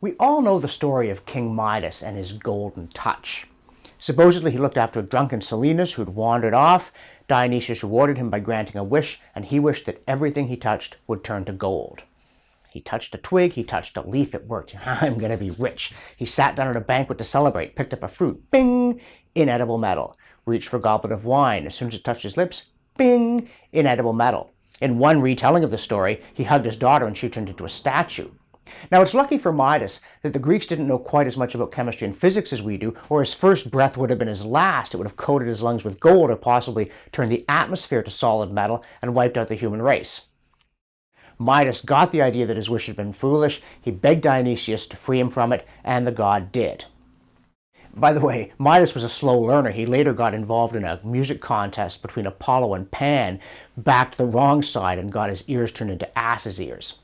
We all know the story of King Midas and his golden touch. Supposedly he looked after a drunken Silenus who'd wandered off. Dionysius rewarded him by granting a wish, and he wished that everything he touched would turn to gold. He touched a twig, he touched a leaf, it worked. I'm going to be rich. He sat down at a banquet to celebrate, picked up a fruit, bing, inedible metal. Reached for a goblet of wine. As soon as it touched his lips, bing, inedible metal. In one retelling of the story, he hugged his daughter and she turned into a statue. Now, it's lucky for Midas that the Greeks didn't know quite as much about chemistry and physics as we do, or his first breath would have been his last. It would have coated his lungs with gold or possibly turned the atmosphere to solid metal and wiped out the human race. Midas got the idea that his wish had been foolish. He begged Dionysius to free him from it, and the god did. By the way, Midas was a slow learner. He later got involved in a music contest between Apollo and Pan, backed the wrong side, and got his ears turned into ass's ears.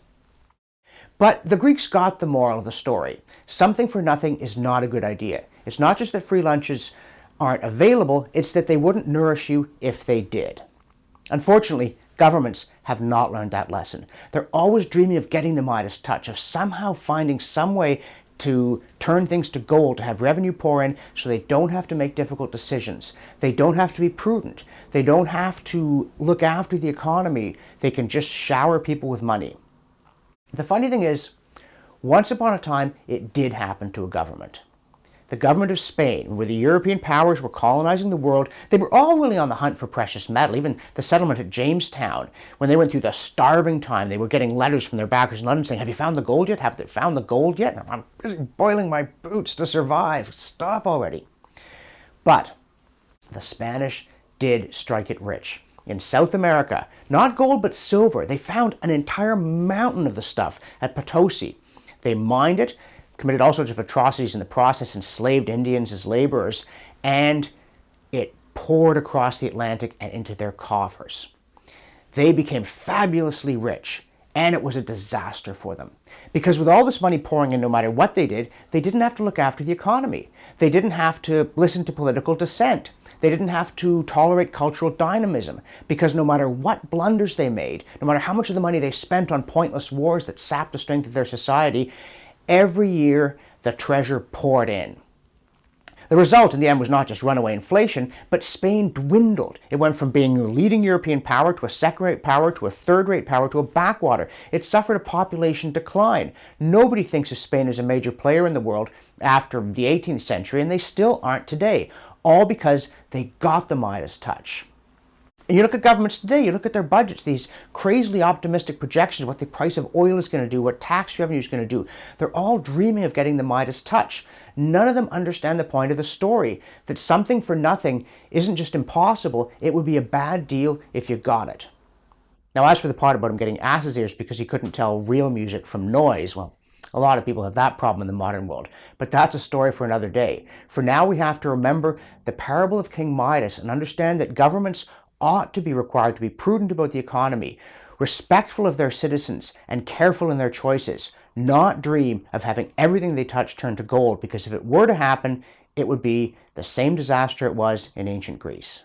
But the Greeks got the moral of the story. Something for nothing is not a good idea. It's not just that free lunches aren't available, it's that they wouldn't nourish you if they did. Unfortunately, governments have not learned that lesson. They're always dreaming of getting the Midas touch, of somehow finding some way to turn things to gold, to have revenue pour in so they don't have to make difficult decisions. They don't have to be prudent. They don't have to look after the economy. They can just shower people with money. The funny thing is, once upon a time, it did happen to a government. The government of Spain, where the European powers were colonizing the world, they were all really on the hunt for precious metal. Even the settlement at Jamestown, when they went through the starving time, they were getting letters from their backers in London saying, "Have you found the gold yet? Have they found the gold yet? I'm busy boiling my boots to survive. Stop already." But the Spanish did strike it rich. In South America, not gold but silver, they found an entire mountain of the stuff at Potosi. They mined it, committed all sorts of atrocities in the process, enslaved Indians as laborers, and it poured across the Atlantic and into their coffers. They became fabulously rich, and it was a disaster for them. Because with all this money pouring in, no matter what they didn't have to look after the economy. They didn't have to listen to political dissent. They didn't have to tolerate cultural dynamism, because no matter what blunders they made, no matter how much of the money they spent on pointless wars that sapped the strength of their society, every year the treasure poured in. The result in the end was not just runaway inflation, but Spain dwindled. It went from being the leading European power to a second-rate power to a third-rate power to a backwater. It suffered a population decline. Nobody thinks of Spain as a major player in the world after the 18th century, and they still aren't today. All because they got the Midas touch. And you look at governments today, you look at their budgets, these crazily optimistic projections, what the price of oil is going to do, what tax revenue is going to do. They're all dreaming of getting the Midas touch. None of them understand the point of the story, that something for nothing isn't just impossible, it would be a bad deal if you got it. Now, as for the part about him getting ass's ears because he couldn't tell real music from noise, well, a lot of people have that problem in the modern world, but that's a story for another day. For now, we have to remember the parable of King Midas and understand that governments ought to be required to be prudent about the economy, respectful of their citizens, and careful in their choices, not dream of having everything they touch turn to gold, because if it were to happen, it would be the same disaster it was in ancient Greece.